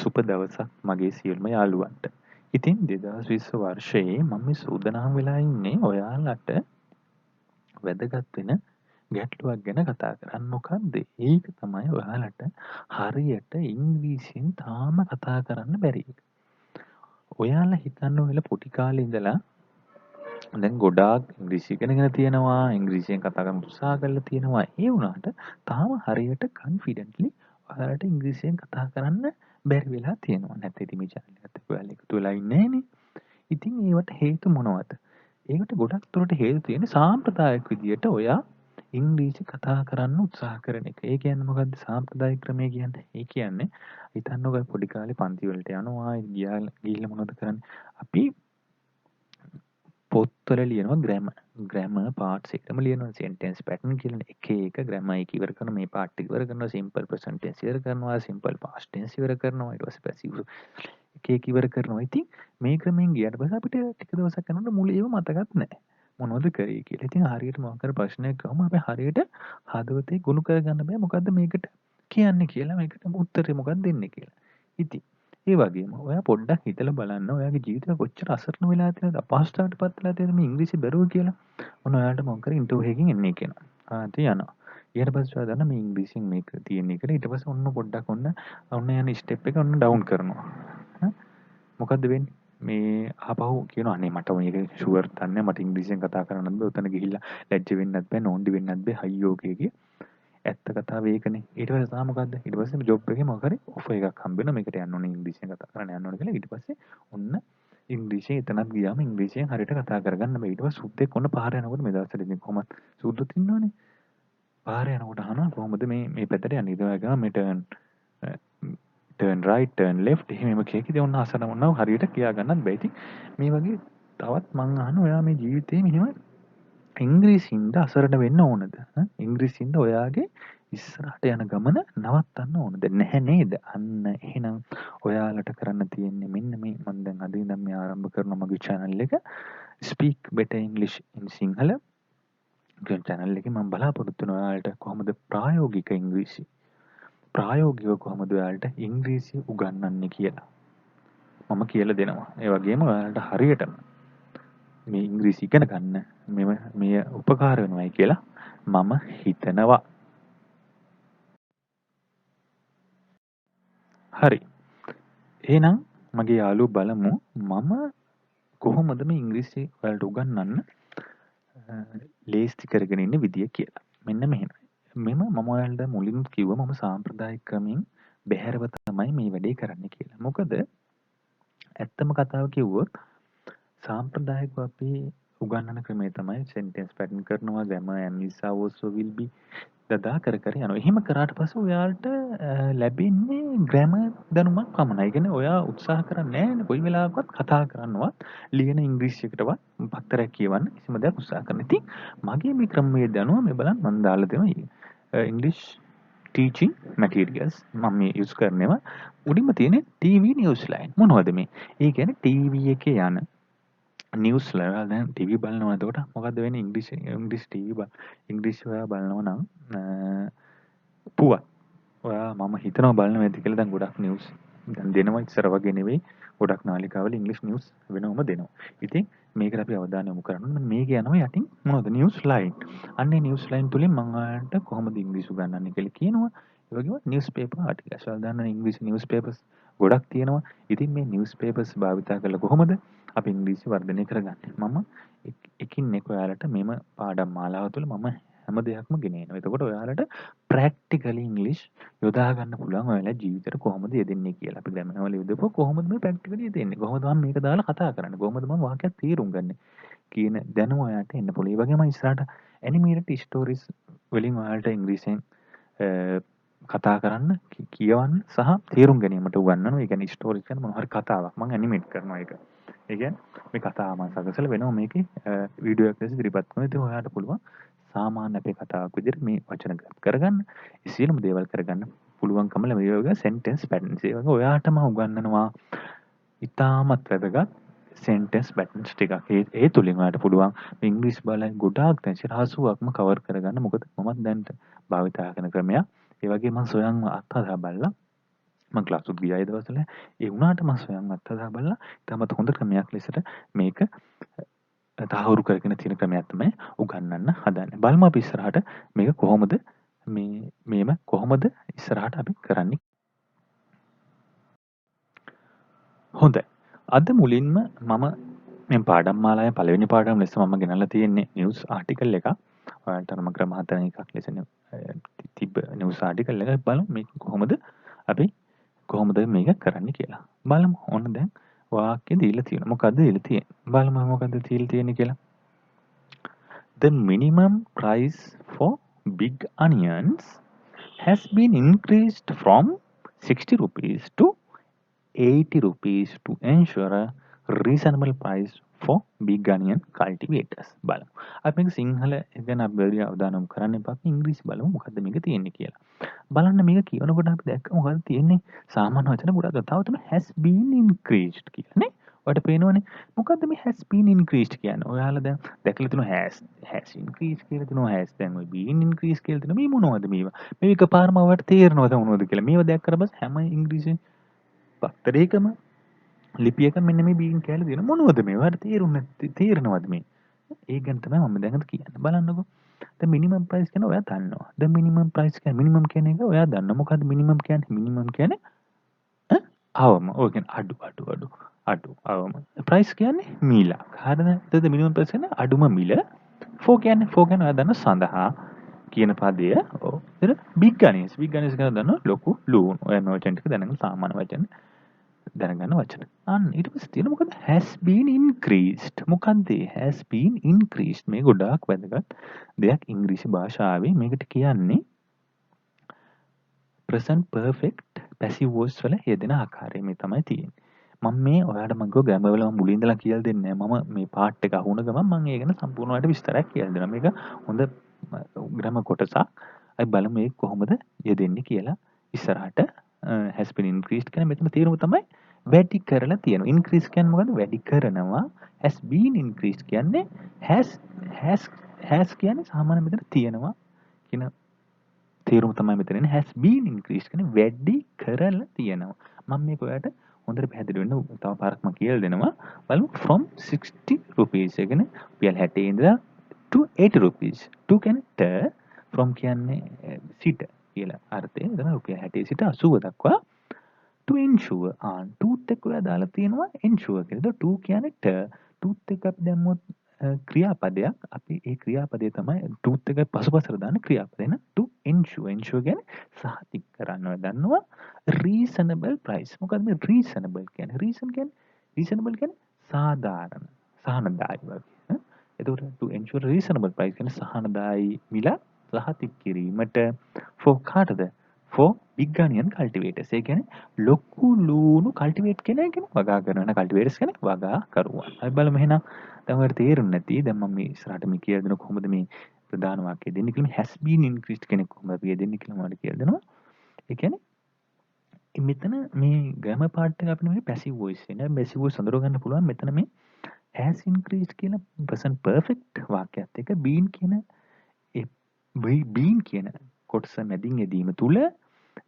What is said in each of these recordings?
සුප දවසක් මගේ සියලුම යාළුවන්ට. ඉතින් 2020 වර්ෂයේ මම මේ සූදානම් වෙලා ඉන්නේ ඔයාලට වැදගත් වෙන ගැටලුවක් ගැන කතා කරන්න. මොකද්ද? ඒක තමයි ඔයාලට හරියට ඉංග්‍රීසියෙන් තාම කතා කරන්න බැරි එක. ඔයාලා හිතන්න ඔයාලා පොඩි කාලේ ඉඳලා දැන් ගොඩාක් ඉංග්‍රීසි ඉගෙනගෙන තියෙනවා, ඉංග්‍රීසියෙන් කතා කරන්න උත්සාහ කරලා තියෙනවා. ඒ වුණාට තාම හරියට කන්ෆිඩන්ට්ලි ඔයාලට ඉංග්‍රීසියෙන් කතා කරන්න බැරි වෙලා තියෙනවා. නැත්නම් ඉතින් මේ channel එකත් එක්ක ඔයාලා එකතු වෙලා ඉන්නේ නැහනේ. ඉතින් ඒවට හේතු මොනවද? ඒකට ගොඩක් දුරට හේතු තියෙන්නේ සාම්ප්‍රදායික විදියට ඔයා ඉංග්‍රීසි කතා කරන්න උත්සාහ කරන එක. ඒ කියන්නේ මොකද්ද සාම්ප්‍රදායික ක්‍රමය කියන්නේ? ඒ කියන්නේ හිතන්නකෝ පොඩි කාලේ පන්ති වලට යනවා, ගිහිල්ලා මොනවද කරන්නේ? අපි පොත්වල ලියනවා ග්‍රැමර් පාර්ට්ස් එකම ලියනවා සෙන්ටෙන්ස් පැටර්න් කියලා එක එක ග්‍රැමර් එක ඉවර කරන මේ පාර්ට් එක ඉවර කරනවා සිම්පල් ප්‍රසන්ට් ටෙන්ස් ඉවර කරනවා සිම්පල් පාස්ට් ටෙන්ස් ඉවර කරනවා ඊට පස්සේ පැසිව් එක එක ඉවර කරනවා. ඉතින් මේ ක්‍රමෙන් ගියාට පස්සේ අපිට ටික දවසක් යනකොට මුල ඒව මතකත් නැහැ. මොනවද කරේ කියලා. ඉතින් හරියට මොකක් කර ප්‍රශ්නයක් ගවම අපි හරියට හදවතේ ගුණ කරගන්න බෑ මොකද්ද මේකට කියන්නේ කියලා මේකට උත්තරේ මොකක්ද දෙන්නේ කියලා. ඉතින් ඒ වගේම ඔයා පොඩ්ඩක් හිතලා බලන්න ඔයාගේ ජීවිතේ කොච්චර අසරණ වෙලා තියෙනවද අපහසුතාවට පත් වෙලා තියෙනවද මේ ඉංග්‍රීසි බැරුව කියලා. ඔන්න ඔයාලට මොකක් කර ඉන්ටර්විව් එකකින් එන්නේ කියනවා. ඉතින් යනවා. ඊට පස්සේ ඔයා දන්න මේ ඉංග්‍රීසියෙන් මේක තියෙන්නේ කියලා. ඊට පස්සේ ඔන්න පොඩ්ඩක් ඔන්න යන ස්ටෙප් එක ඔන්න ඩවුන් කරනවා. මොකද්ද වෙන්නේ? මේ ආපහු කියනවා අනේ මට මේක ෂුවර් දන්නේ මට ඉංග්‍රීසියෙන් කතා කරන්නත් බෑ. උතන ගිහිල්ලා ලැජ්ජ වෙන්නත් බෑ, නෝන්ඩි වෙන්නත් බෑ. අයියෝ කිය ඇත්ත කතාව ඒකනේ. ඊට පස්සේ තමයි මොකද්ද? ඊට පස්සේ ජොබ් එකේ මොකක් හරි ඔෆර් එකක් හම්බ වෙනවා. මේකට යන්න ඕනේ ඉංග්‍රීසියෙන් කතා කරන්න යන්න ඕනේ කියලා. ඊට පස්සේ ඔන්න ඉංග්‍රීසියෙන් එතනත් ගියාම ඉංග්‍රීසියෙන් හරියට කතා කරගන්න බෑ. ඊට පස්සේ සුද්දෙක් ඔන්න පාර යනකොට මේ දවස්වල ඉතින් කොහොමද සුද්දොත් ඉන්නවනේ. පාර යනකොට අහනවා කොහොමද මේ පැත්තට යන්නේ? ඊට පස්සේ මේ turn right turn left එහෙම කියකදී ඔන්න අසන මොනව හරියට කියා ගන්නත් බෑ. ඉතින් මේ වගේ තවත් මං අහන ඔයා මේ ජීවිතේ මෙහෙම ඉංග්‍රීසියෙන්ද අසරණ වෙන්න ඕනද? ඉංග්‍රීසියෙන්ද ඔයාගේ ඉස්සරහට යන ගමන නවත්තන්න ඕනද? නැහැ නේද? අන්න එහෙනම් ඔයාලට කරන්න තියෙන්නේ මෙන්න මේ මම දැන් අද ඉඳන් මේ ආරම්භ කරන මගේ channel එක speak better english in sinhala කියන channel එකේ මම බලාපොරොත්තු වෙනවා ඔයාලට කොහොමද ප්‍රායෝගික ඉංග්‍රීසි ප්‍රායෝගිකව කොහොමද ඔයාලට ඉංග්‍රීසි උගන්වන්නේ කියලා මම කියලා දෙනවා. ඒ වගේම ඔයාලට හරියටම මේ ඉංග්‍රීසි ඉගෙන ගන්න මේ උපකාර වෙනවයි කියලා මම හිතනවා. හරි. එහෙනම් මගේ යාළුවෝ බලමු මම කොහොමද මේ ඉංග්‍රීසි ඔයාලට උගන්වන්න ලේස්ති කරගෙන ඉන්න විදිය කියලා. මෙන්න මෙහෙමයි. මම ඔයාලට මුලින්ම කිව්වා මම සාම්ප්‍රදායික ක්‍රමෙන් බැහැරව තමයි මේ වැඩේ කරන්න කියලා. මොකද ඇත්තම කතාව කිව්වොත් සාම්ප්‍රදායිකව අපි උගන්වන ක්‍රමය තමයි sentence pattern කරනවා grammar and is also will be දදා කර කර යනවා. එහෙම කරාට පස්සේ ඔයාලට ලැබෙන්නේ grammar දැනුමක් පමණයි. ඒ කියන්නේ ඔයා උත්සාහ කරන්නේ නැහැ කොයි වෙලාවකවත් කතා කරන්නවත් ලියන ඉංග්‍රීසියකටවත් පත්තරයක් කියවන්න කිසිම දෙයක් උත්සාහ කරන්න. ඉතින් මගේ මේ ක්‍රමවේදය අනුව මේ බලන්න මම දාලා දෙනවා English teaching materials මම මේ යූස් කරනවා. උඩින්ම තියෙන TV news line මොනවද මේ? ඒ කියන්නේ TV එකේ යන නිවස් ලවා දැන් ටීවී බලනවා එතකොට මොකද්ද වෙන්නේ ඉංග්‍රීසි ටීවී ඉංග්‍රීසි ඔයා බලනවා නම් පුවත් ඔයා මම හිතනවා බලනවා ඇති කියලා දැන් ගොඩක් නිවුස් දැන් දෙනවා ඉස්සර වගේ නෙවෙයි ගොඩක් නාලිකාවල ඉංග්‍රීසි නිවුස් වෙනවම දෙනවා. ඉතින් මේකට අපි අවධානය යොමු කරන්න ඕනේ. මේක යනවා යටින් මොනවද නිවුස් ලයින්. අන්නේ නිවුස් ලයින් තුලින් මම ඔයාලට කොහොමද ඉංග්‍රීසි උගන්වන්නේ කියලා කියනවා. ඒ වගේම නිවුස් පේපර් ආටිකල්ස් වල දාන්න ඉංග්‍රීසි නිවුස් පේපර්ස් ගොඩක් තියෙනවා. ඉතින් මේ නිවුස් පේපර්ස් භාවිතා කරලා කොහොමද අපි ඉංග්‍රීසි වර්ධනය කරගන්නේ? මම එකින් එක ඔයාලට මෙම පාඩම් මාලාව තුළ මම හැම දෙයක්ම ගෙනෙනවා. එතකොට ඔයාලට ප්‍රැක්ටිකලි ඉංග්‍රීසි යොදා ගන්න පුළුවන් ඔයාලා ජීවිතේට කොහොමද යෙදෙන්නේ කියලා. අපි ග්‍රැමර් වල යොදපුවා කොහොමද මේ ප්‍රැක්ටිකලි යෙදෙන්නේ? කොහොමද මම මේක දාලා කතා කරන්නේ? කොහොමද මම වාක්‍යයක් තේරුම් ගන්නේ? කියන දැනුම ඔයාලට එන්න පුළුවන්. ඒ වගේම ඉස්සරහට ඇනිමේටඩ් ස්ටෝරිස් වලින් ඔයාලට ඉංග්‍රීසියෙන් කතා කරන්න කියවන්න සහ තේරුම් ගැනීමට උගන්වනවා. ඒ කියන්නේ ස්ටෝරිස් කියන්නේ මොනවා හරි කතාවක් මම ඇනිමේට් කරනවා ඒක. ඒ කියන්නේ මේ කතාව මම සකසලා වෙනවා මේකේ වීඩියෝ එකක් ලෙස ඉදිරිපත් කරනවා. ඉතින් ඔයාලට පුළුවන් සාමාන්‍ය අපේ කතාවක් විදිහට මේ වචන කරගන්න, සියලුම දේවල් කරගන්න පුළුවන්කම ලැබෙනවා. සෙන්ටෙන්ස් පැටර්න්ස් ඒ වගේ ඔයාටම උගන්වනවා. ඉතාමත් වැදගත් සෙන්ටෙන්ස් පැටර්න්ස් ටිකක්. ඒ තුලින් ඔයාලට පුළුවන් මේ ඉංග්‍රීසි බලයි ගොඩාක් දැන් 80%ක්ම කවර් කරගන්න. මොකද මමත් දැන් භාවිතා කරන ක්‍රමයක්. ඒ වගේ මම සොයන් අත්හදා බලලා මම ක්ලාස් උත් ගියා ඒ දවස්වල. ඒ වුණාට මම ස්වයං අත්දැක බලලා තාමත් හොඳ ක්‍රමයක් ලෙසට මේක තහවුරු කරගෙන තියෙන ක්‍රමයක් තමයි උගන්වන්න හදන්නේ. බලමු අපි ඉස්සරහට මේක කොහොමද මේම කොහොමද ඉස්සරහට අපි කරන්නේ. හොඳයි. අද මුලින්ම මම මේ පාඩම් මාලාවේ පළවෙනි පාඩම ලෙස මම ගෙනල්ලා තියෙන්නේ නිවුස් ආටිකල් එකක්. ඔයාලට අර මම ක්‍රම හතරෙන් එකක් ලෙස තිබ්බ නිවුස් ආටිකල් එකක් බලමු මේක කොහොමද මේක කරන්නේ කියලා. බලමු. ඔන්න දැන් වාක්‍ය දීලා තියෙනවා. මොකද්ද දීලා තියෙන්නේ? බලමු මොකද්ද දීලා තියෙන්නේ කියලා. The minimum price for big onions has been increased from 60 rupees to 80 rupees to ensure a reasonable price for big onion cultivators. බලමු. අපි මේක සිංහල ගැන අපි වැඩි අවධානය කරන්න එපා. ඉංග්‍රීසි බලමු මොකද්ද මේක තියෙන්නේ කියලා. බලන්න මේක කියනකොට අපි දැක්ක මොකද්ද තියෙන්නේ? සාමාන්‍ය වචන ගොඩක් තව තමයි has been increased කියලා නේ. ඔයාලට පේනවනේ. මොකද්ද මේ has been increased කියන්නේ? ඔයාලා දැන් දැකලා තියෙනවා has increased කියලා තියෙනවා has දැන් ඔය been increased කියලා තියෙනවා. මේ මොනවද මේවා? මේ එකපාරම ඔයාලට තේරෙනවද මොනවද කියලා? මේවා දැක්කට පස්සේ හැම ඉංග්‍රීසි පත්තරයකම ලිපියක මෙන්න මේ බීන් කියලා දෙන මොනවද මේ? ඔයාලට තේරෙනවද මේ? ඒ ගැන තමයි මම දැන් කියන්නේ. බලන්නකෝ. the minimum price කියන්නේ ඔයා දන්නවා. the minimum price කියන්නේ minimum කියන එක ඔයා දන්නවා. මොකද්ද minimum කියන්නේ? minimum කියන්නේ අවම. ඔය කියන්නේ අඩු අවම. price කියන්නේ මිල. හරිද? එතකොට minimum price කියන්නේ අඩුම මිල. for කියන්නේ ඔයා දන්න සඳහා කියන පදය. ඔව්. ඊට big onions කියන දන්න ලොකු ලූණු. ඔය මේ වචන ටික දැනගන්න සාමාන්‍ය වචන. දැනගන්න වචන. අන්න ඊට පස්සේ තියෙන මොකද has been increased. මොකද්ද has been increased? මේ ගොඩාක් වැදගත් දෙයක් ඉංග්‍රීසි භාෂාවේ මේකට කියන්නේ present perfect passive voice වල යෙදෙන ආකාරය මේ තමයි තියෙන්නේ. මම මේ ඔයාලට මම කිව්ව ග්‍රැමර් වල මම මුලින් ඉඳලා කියලා දෙන්නේ නැහැ. මම මේ පාර්ට් එක අහුන ගමන් මම ඒ ගැන සම්පූර්ණ ඔයාලට විස්තරයක් කියලා දෙනවා. මේක හොඳ ග්‍රැමර් කොටසක්. අපි බලමු මේක කොහොමද යෙදෙන්නේ කියලා ඉස්සරහට has been increased කියන මෙතන තේරුම තමයි වැඩි කරලා තියෙනවා. increase කියන්නේ මොකද්ද? වැඩි කරනවා. has been increased කියන්නේ has කියන්නේ සාමාන්‍ය මෙතන තියෙනවා කියන තේරුම තමයි මෙතන එන්නේ. has been increased කියන්නේ වැඩි කරලා තියෙනවා. මම මේක ඔයාලට හොඳට පැහැදිලි වෙන්න තව පාරක් මම කියලා දෙනවා. බලමු from 60 rupees ඒ කියන්නේ රුපියල් 60 ඉඳලා to 80 rupees. to කියන්නේ from කියන්නේ සිට කියලා අර්ථය. එතන රුපියල් 60 සිට 80 දක්වා to ensure tooth එක ඔයා දාලා තියෙනවා ensure කියලා. to කියන්නේ tooth එක අපි දැම්මොත් ක්‍රියාපදයක්. අපි ඒ ක්‍රියාපදය තමයි tooth එක පසුපසට දාන ක්‍රියාපදය න to ensure කියන්නේ සහතික කරන්න. ඔයා දන්නවා reasonable price. මොකද්ද මේ reasonable කියන්නේ? reasonable කියන්නේ සාධාරණ සහනදායි වගේ. එතකොට to ensure reasonable price කියන්නේ සහනදායි මිල සහතික කිරීමට for කාටද? for big onion cultivators. ඒ කියන්නේ ලොකු ලූණු කල්ටිවේට් කෙනෙක් කියන වගා කරන කල්ටිවේටර්ස් කියන්නේ වගා කරුවන්. අපි බලමු එහෙනම් දැන් ඔයාලට තේරුන්නේ නැති දැන් මම මේ ඉස්සරහට මේ කියලා දෙන කොහොමද මේ ප්‍රධාන වාක්‍යය දෙන්නේ කියලා මේ has been increased කෙනෙක් කොහොමද අපි දෙන්නේ කියලා මම කියලා දෙනවා. ඒ කියන්නේ මෙතන මේ ග්‍රැමර් පාර්ට් එක අපිට මේ පැසිව් වොයිස් එන පැසිව් වොයිස් හඳුර ගන්න පුළුවන් මෙතන මේ has increased කියන present perfect වාක්‍යයත් එක්ක been කියන ඒ been කියන කොටස මැදින් යෙදීම තුල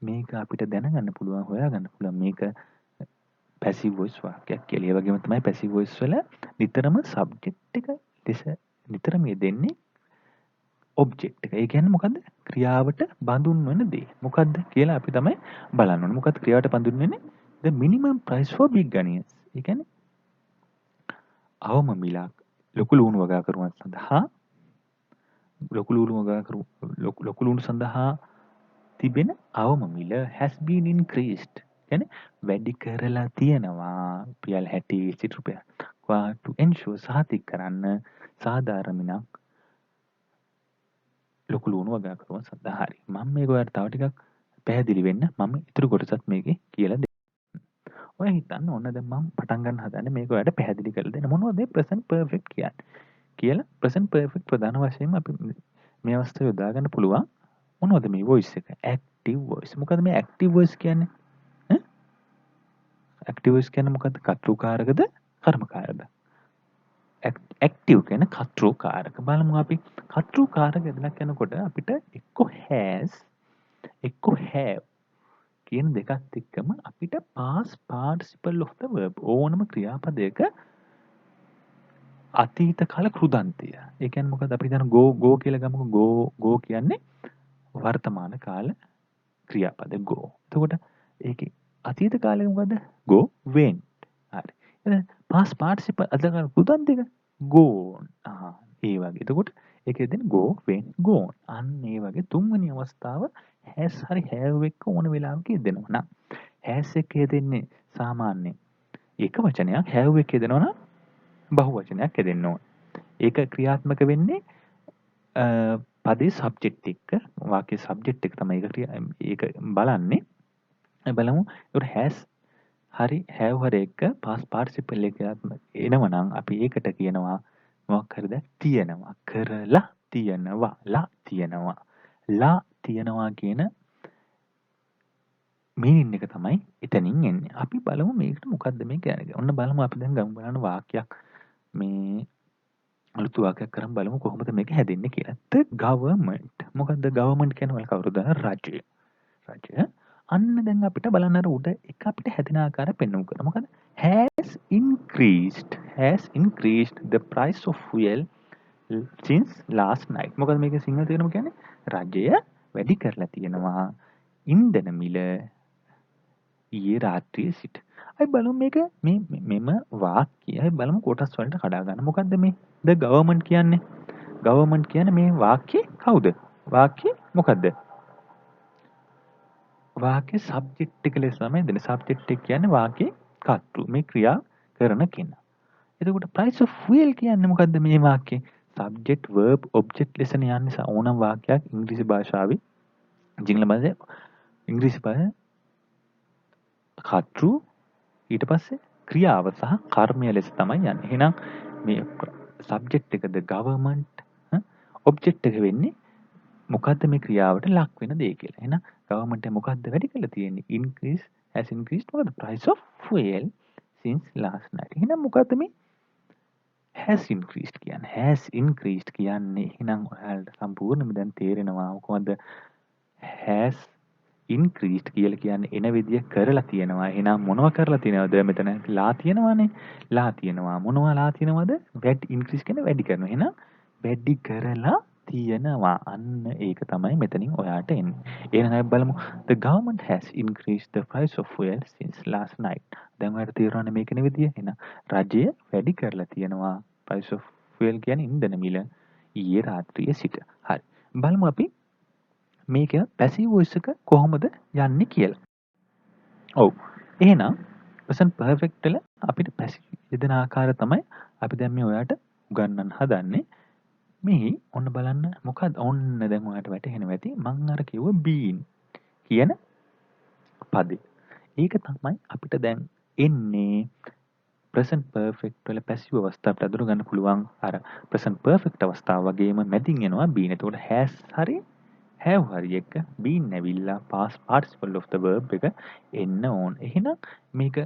මේක අපිට දැනගන්න පුළුවන් හොයාගන්න පුළුවන් මේක පැසිව් වොයිස් වාක්‍යයක් කියලා. ඒ වගේම තමයි පැසිව් වොයිස් වල නිතරම සබ්ජෙක්ට් එක ලෙස නිතරම යෙදෙන්නේ ඔබ්ජෙක්ට් එක. ඒ කියන්නේ මොකද්ද? ක්‍රියාවට බඳුන් වෙන දේ. මොකද්ද කියලා අපි තමයි බලන්න ඕනේ. මොකද්ද ක්‍රියාවට බඳුන් වෙන්නේ? the minimum price for big onions. ඒ කියන්නේ අවම මිලක් ලොකු ලුණු වගා කරුවන් සඳහා ලොකු ලුණු සඳහා තිබෙන අවම මිල has been increased. කියන්නේ වැඩි කරලා තියෙනවා රුපියල් 60 සිට රුපියල් to ensure සහතික කරන්න සාධාරණ මිලක් ලොකු ලුණු වගා කරුවන් සඳහා. හරි. මම මේක ඔයාලට තව ටිකක් පැහැදිලි වෙන්න මම ඊටු කොටසත් මේකේ කියලා දෙන්න. ඔය හිතන්න ඕන දැන් මම පටන් ගන්න හදන්නේ මේක ඔයාලට පැහැදිලි කරලා දෙන්න. මොනවද මේ present perfect කියන්නේ? කියලා present perfect ප්‍රධාන වශයෙන්ම අපි මේ අවස්ථාවේ යොදා ගන්න පුළුවන් මොනවද මේ voice එක? active voice. මොකද මේ active voice කියන්නේ? active voice කියන්නේ මොකද්ද? කර්තෘකාරකද කර්මකාරකද? active කියන්නේ කර්තෘකාරක. බලමු අපි කර්තෘකාරක දෙයක් යනකොට අපිට එක්ක has එක්ක have කියන දෙකත් එක්කම අපිට past participle of the verb ඕනම ක්‍රියාපදයක අතීත කාල කෘදන්තය. ඒ කියන්නේ මොකද අපි හිතන go කියලා ගමුකෝ go කියන්නේ වර්තමාන කාල ක්‍රියාපද go. එතකොට ඒකේ අතීත කාලේ මොකද? go went. හරි. එහෙනම් past participle අද කෘදන්තයක gone. ඒ වගේ. එතකොට ඒකේ දෙන go went gone. අන්න ඒ වගේ තුන්වෙනි අවස්ථාව has හරි have එක්ක ඕන වෙලාවක යෙදෙනවා නම් has එක යෙදෙන්නේ සාමාන්‍යයෙන් එක වචනයක් have එක යෙදෙනවා නම් බහු වචනයක් යෙදෙන්න ඕන. ඒක ක්‍රියාත්මක වෙන්නේ පදේ සබ්ජෙක්ට් එක්ක වාක්‍යයේ සබ්ජෙක්ට් එක තමයි ඒක බලන්නේ. බලමු. ඒකට has හරි have හරි එක past participle එක එනවා නම් අපි ඒකට කියනවා මොකක් හරිද තියෙනවා කරලා තියෙනවා ලා තියෙනවා කියන මීනින් එක තමයි එතනින් එන්නේ. අපි බලමු මේකට මොකද්ද මේ කියන්නේ. ඔන්න බලමු අපි දැන් ගමු බලන්න වාක්‍යයක් මේ අලුත් වාක්‍යයක් කරන් බලමු කොහොමද මේක හැදෙන්නේ කියලා. The government මොකද්ද government කියන්නේ වල කවුරුද? රජය. අන්න දැන් අපිට බලන්න අර උඩ එක අපිට හැදෙන ආකාරය පෙන්වමු කරා. මොකද has increased the price of fuel since last night. මොකද මේකේ සිංහල තේරුම කියන්නේ රජය වැඩි කරලා තියෙනවා ඉන්ධන මිල ඊයේ රාත්‍රියේ සිට. අපි බලමු මේක මෙම වාක්‍යය අපි බලමු කොටස් වලට කඩා ගන්න. මොකද්ද මේ the government කියන්නේ? government කියන්නේ මේ වාක්‍යේ කවුද? වාක්‍යේ මොකද්ද? වාක්‍ය සබ්ජෙක්ට් එක ලෙස තමයි දෙන්නේ. සබ්ජෙක්ට් එක කියන්නේ වාක්‍යයේ කර්තෘ. මේ ක්‍රියා කරන කෙනා. එතකොට price of fuel කියන්නේ මොකද්ද මේ වාක්‍යයේ? subject verb object ලෙසන යන්නේ ඕනම වාක්‍යයක් ඉංග්‍රීසි භාෂාවේ සිංහල භාෂාවේ ඉංග්‍රීසි භාෂාවේ කර්තෘ ඊට පස්සේ ක්‍රියාව සහ කර්මය ලෙස තමයි යන්නේ. එහෙනම් මේ subject එකද government object එක වෙන්නේ මොකද්ද මේ ක්‍රියාවට ලක් වෙන දේ කියලා. එහෙනම් government එක මොකද්ද වැඩි කරලා තියෙන්නේ? has increased මොකද price of fuel since last night. එහෙනම් මොකද්ද මේ has increased කියන්නේ? has increased කියන්නේ එහෙනම් ඔයාලට සම්පූර්ණයෙන්ම දැන් තේරෙනවා කොහොමද has increased කියලා කියන්නේ එන විදිය කරලා තියෙනවා. එහෙනම් මොනව කරලා තියෙනවද? මෙතන ලා තියෙනවානේ. ලා තියෙනවා. මොනවා ලා තියෙනවද? increase කියන්නේ වැඩි කරනවා. එහෙනම් වැඩි කරලා තියෙනවා. අන්න ඒක තමයි මෙතනින් ඔයාට එන්නේ. එහෙනම් අපි බලමු. The government has increased the price of fuel since last night. දැන් ඔයාලට තේරෙනවනේ මේකනේ විදිය. එහෙනම් රජය වැඩි කරලා තියෙනවා. price of fuel කියන්නේ ඉන්ධන මිල ඊයේ රාත්‍රියේ සිට. හරි. බලමු අපි මේක පැසිව් වොයිස් එක කොහොමද යන්නේ කියලා. ඔව්. එහෙනම් present perfect වල අපිට පැසිව් යෙදෙන ආකාරය තමයි අපි දැන් මේ ඔයාලට උගන්වන්න හදන්නේ. මෙහි ඔන්න බලන්න මොකක්ද ඔන්න දැන් ඔයාලට වැටහෙනවා ඇති මං අර කිව්ව been කියන පදේ. ඒක තමයි අපිට දැන් එන්නේ present perfect වල පැසිව් අවස්ථාවට අඳුර ගන්න පුළුවන් අර present perfect අවස්ථාව වගේම මැදින් එනවා been. එතකොට has හරි have හරි එක been ඇවිල්ලා past participle of the verb එක එන්න ඕන. එහෙනම් මේක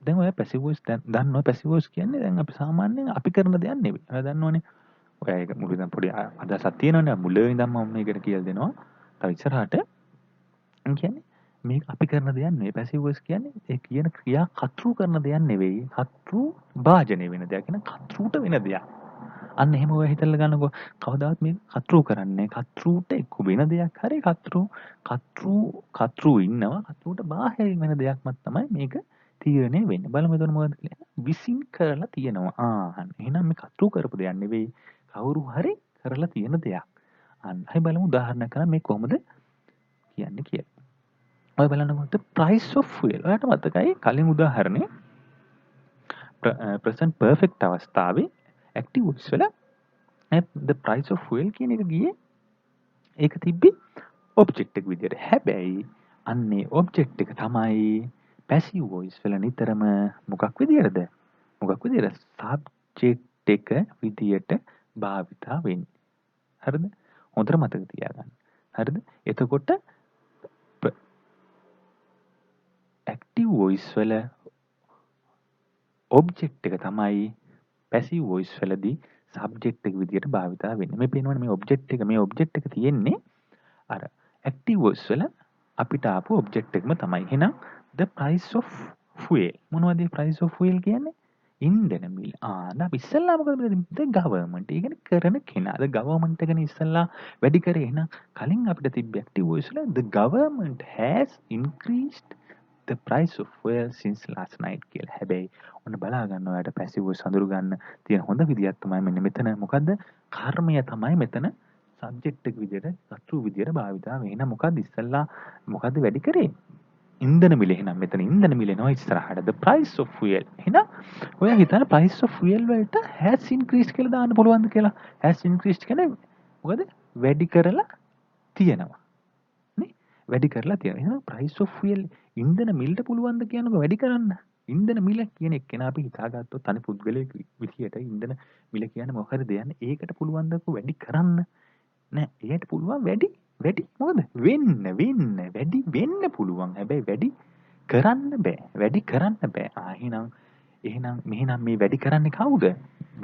දැන් ඔය passive voice දන්නවා passive voice කියන්නේ දැන් අපි සාමාන්‍යයෙන් අපි කරන දෙයක් නෙවෙයි. ඔයා දන්නවනේ. ඔයා ඒක මුලින් ඉඳන් පොඩි අදහසක් තියෙනවනේ. මුලින් ඉඳන් මම මේකට කියලා දෙනවා. තව ඉස්සරහට කියන්නේ මේක අපි කරන දෙයක් නෙවෙයි. passive voice කියන්නේ ඒ කියන ක්‍රියා කර්තෘ කරන දෙයක් නෙවෙයි. කර්තෘ භාජනය වෙන දෙයක්. කියන කර්තෘට වෙන දෙයක්. අන්න එහෙම ඔය හිතලා ගන්නකො කවදාවත් මේක කර්තෘ කරන්නේ කර්තෘට එක්ක වෙන දෙයක් හරි කර්තෘ ඉන්නවා කර්තෘට බාහිරින් වෙන දෙයක්මත් තමයි මේක තීරණය වෙන්නේ. බලමු එතන මොකද කියලා. විසින් කරලා තියෙනවා. එහෙනම් මේ කර්තෘ කරපු දෙයක් නෙවෙයි කවුරු හරි කරලා තියෙන දෙයක්. අන්න අපි බලමු උදාහරණයක් කරලා මේ කොහොමද කියන්නේ කියලා. ඔය බලන්නකො price of fuel. ඔයාලට මතකයි කලින් උදාහරණේ present perfect අවස්ථාවේ active voice වල the price of fuel කියන එක ගියේ ඒක තිබ්බේ object එක විදියට. හැබැයි අන්නේ object එක තමයි passive voice වල නිතරම මොකක් විදියටද? මොකක් විදියට? subject එක විදියට භාවිතා වෙන්නේ. හරිද? හොඳට මතක තියාගන්න. හරිද? එතකොට active voice වල object එක තමයි passive voice වලදී subject එක විදියට භාවිතා වෙන්නේ. මේ පේනවනේ මේ object එක තියෙන්නේ අර active voice වල අපිට ආපු ඔබ්ජෙක්ට් එකම තමයි. එහෙනම් the price of fuel. මොනවද price of fuel කියන්නේ? ඉන්ධන මිල. අපි ඉස්සෙල්ලා මොකද the government. ඒ කියන්නේ කරන කෙනා. the government එකනේ ඉස්සෙල්ලා වැඩි කරේ. එහෙනම් කලින් අපිට තිබ්බ active voice වල the government has increased the price of fuel since last night කියලා. හැබැයි ඔන්න බලා ගන්න ඔයාලට passive voice හඳුරු ගන්න තියෙන හොඳ විදියක් තමයි මෙන්න මෙතන. මොකද්ද? කර්මය තමයි මෙතන සබ්ජෙක්ට් එක විදියට සත්‍රු විදියට භාවිතා වෙන. එහෙනම් මොකද්ද ඉස්සෙල්ලා මොකද්ද වැඩි කරේ? ඉන්ධන මිල. එහෙනම් මෙතන ඉන්ධන මිල එනවා ඉස්සරහට. the price of fuel. එහෙනම් ඔයා හිතන්න price of fuel වලට has increased කියලා දාන්න පුළුවන්ද කියලා? has increased කියන්නේ මොකද? වැඩි කරලා තියෙනවා. නේ? වැඩි කරලා තියෙනවා. එහෙනම් price of fuel ඉන්ධන මිලට පුළුවන්ද කියනකො වැඩි කරන්න? ඉන්ධන මිල කියන එක නා අපි හිතාගත්තොත් තනි පුද්ගලයෙක් විදියට ඉන්ධන මිල කියන්නේ මොකද දෙයන්නේ? ඒකට පුළුවන්ද වැඩි කරන්න? නෑ. එයාට පුළුවන් වැඩි මොකද? වැඩි වෙන්න පුළුවන්. හැබැයි වැඩි කරන්න බෑ. වැඩි කරන්න බෑ. එහෙනම් මෙහෙනම් මේ වැඩි කරන්නේ කවුද?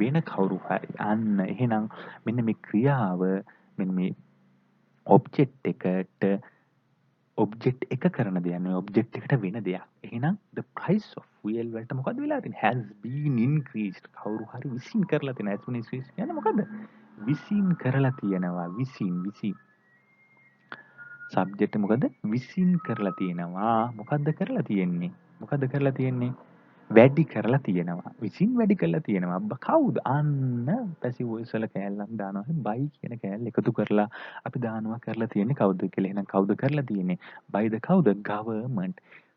වෙන කවුරු හරි. අන්න එහෙනම් මෙන්න මේ ක්‍රියාව මෙන්න මේ ඔබ්ජෙක්ට් එකට ඔබ්ජෙක්ට් එක කරන දෙයක් නෙවෙයි ඔබ්ජෙක්ට් එකට වෙන දෙයක්. එහෙනම් the price of fuel වලට මොකද වෙලා තියෙන්නේ? has been increased. කවුරු හරි විසින් කරලා තියෙනවා. has been increased කියන්නේ මොකද්ද? විසින් කරලා තියෙනවා. විසින්. සබ්ජෙක්ට් මොකද? විසින් කරලා තියෙනවා. මොකද්ද කරලා තියෙන්නේ? වැඩි කරලා තියෙනවා. විසින් වැඩි කරලා තියෙනවා. කවුද? අන්න පැසිව් වොයිස් වල කෑල්ලක් දානවා. බයි කියන කෑල්ල එකතු කරලා අපි දානවා කරලා තියෙන්නේ කවුද කියලා. එහෙනම් කවුද කරලා තියෙන්නේ? by the කවුද? government.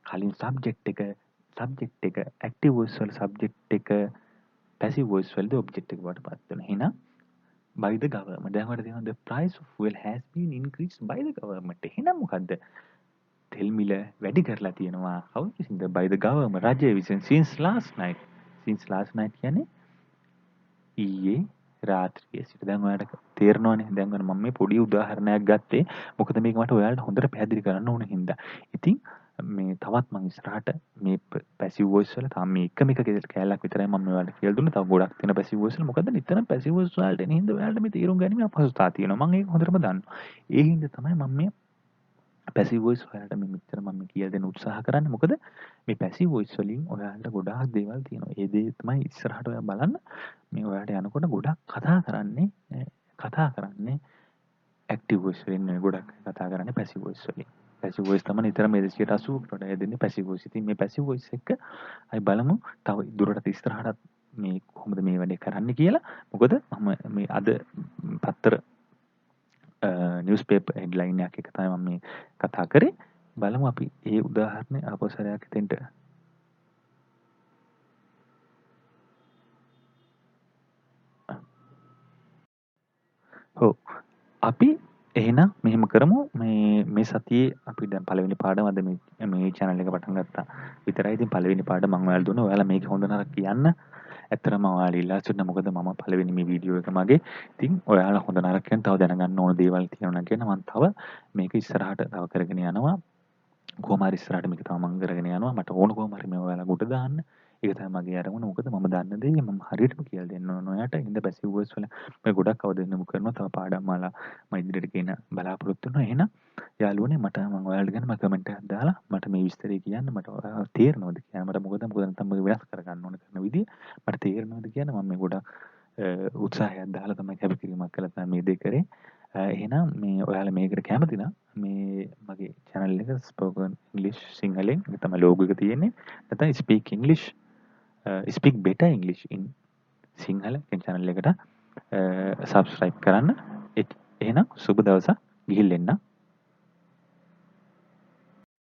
කලින් සබ්ජෙක්ට් එක ඇක්ටිව් වොයිස් වල සබ්ජෙක්ට් එක පැසිව් වොයිස් වලද ඔබ්ජෙක්ට් එක වලට පත් වෙනවා. එහෙනම් by the government. දැන් ඔයාලට තියෙනවා the price of fuel has been increased by the government. එහෙනම් මොකද්ද? තෙල් මිල වැඩි කරලා තියෙනවා. කවුද විසින්ද? by the government. රජය විසින් since last night. since last night කියන්නේ ඊයේ රාත්‍රියේ සිට. දැන් ඔයාලට තේරෙනවනේ. දැන් ඔන්න මම මේ පොඩි උදාහරණයක් ගත්තේ මොකද මේක මට ඔයාලට හොඳට පැහැදිලි කරන්න ඕන හින්දා. ඉතින් මේ තවත් මම ඉස්සරහට මේ පැසිව් වොයිස් වල තාම මේ එකම එක කැලලක් විතරයි මම ඔයාලට කියලා දුන්නේ. තව ගොඩක් තියෙන පැසිව් වොයිස් වල මොකද නිතරම පැසිව් වොයිස් වලට එන හින්දා ඔයාලට මේ තේරුම් ගැනීම අපහසුතාව තියෙනවා. මම ඒක හොඳටම දන්නවා. ඒ හින්දා තමයි මම මේ පැසිව් වොයිස් ඔයාලට මේ මෙච්චර මම කියලා දෙන්න උත්සාහ කරන්නේ. මොකද මේ පැසිව් වොයිස් වලින් ඔයාලට ගොඩාක් දේවල් තියෙනවා. ඒ දේ තමයි ඉස්සරහට ඔයා බලන්න මේ ඔයාලට යනකොට ගොඩක් කතා කරන්නේ ඇක්ටිව් වොයිස් වලින් නෙවෙයි ගොඩක් කතා කරන්නේ පැසිව් වොයිස් වලින්. පැසිව් වොයිස් තමයි නිතරම 180කට වඩා දෙන්නේ පැසිව් වොයිස්. ඉතින් මේ පැසිව් වොයිස් එක අපි බලමු තව දුරටත් ඉස්සරහට මේ කොහොමද මේ වැඩේ කරන්නේ කියලා. මොකද මම මේ අද පත්තර නිවුස් පේපර් හෙඩ්ලයින් එකක් එක තමයි මම මේ කතා කරේ. බලමු අපි ඒ උදාහරණය ආපහු සැරයක් එතෙන්ට ඔව් අපි එහෙනම් මෙහෙම කරමු මේ සතියේ අපි දැන් පළවෙනි පාඩම අද මේ channel එක පටන් ගත්තා විතරයි. ඉතින් පළවෙනි පාඩම මම ඔයාලට දුන්නා. ඔයාලා මේක හොඳ නරක කියන්න. ඇත්තටම ඔයාලා ඉල්ලා සිටින මොකද මම පළවෙනි මේ වීඩියෝ එක මගේ. ඉතින් ඔයාලා හොඳ නරක කියන තව දැනගන්න ඕන දේවල් තියෙනවා කියන මම තව මේක ඉස්සරහට තව කරගෙන යනවා. කොහොම හරි ඉස්සරහට මේක තව මම කරගෙන යනවා. මට ඕන කොහොම හරි මේ ඔයාලා ගොඩ දාන්න. ඒක තමයි මගේ අරමුණ. මොකද මම දන්න දේ මම හරියටම කියලා දෙන්න ඕන ඔයාට. ඉඳ පැසිව් වොයිස් වල මම ගොඩක් අවධානය කරනවා. තව පාඩම් මාලා මම ඉදිරියට ගෙන බලාපොරොත්තු වෙනවා. එහෙනම් යාළුවනේ මම ඔයාලට ගැන කමෙන්ට් එකක් දාලා මට මේ විස්තරය කියන්න මට තේරෙනවද කියලා. මට මොකද නැත්නම් මම වෙනස් කරගන්න ඕන කරන විදිය මට තේරෙනවද කියන මම මේ ගොඩක් උත්සාහයක් දාලා තමයි කැපකිරීමක් කළා තමයි මේ දේ කරේ. එහෙනම් මේ ඔයාලා මේකට කැමති නම් මේ මගේ channel එක spoken english සිංහලෙන් ඒක තමයි logo එක තියෙන්නේ. නැත්නම් speak english speak better english in Sinhala කියන channel එකට subscribe කරන්න. එහෙනම් සුබ දවසක් ගිහින් එන්න.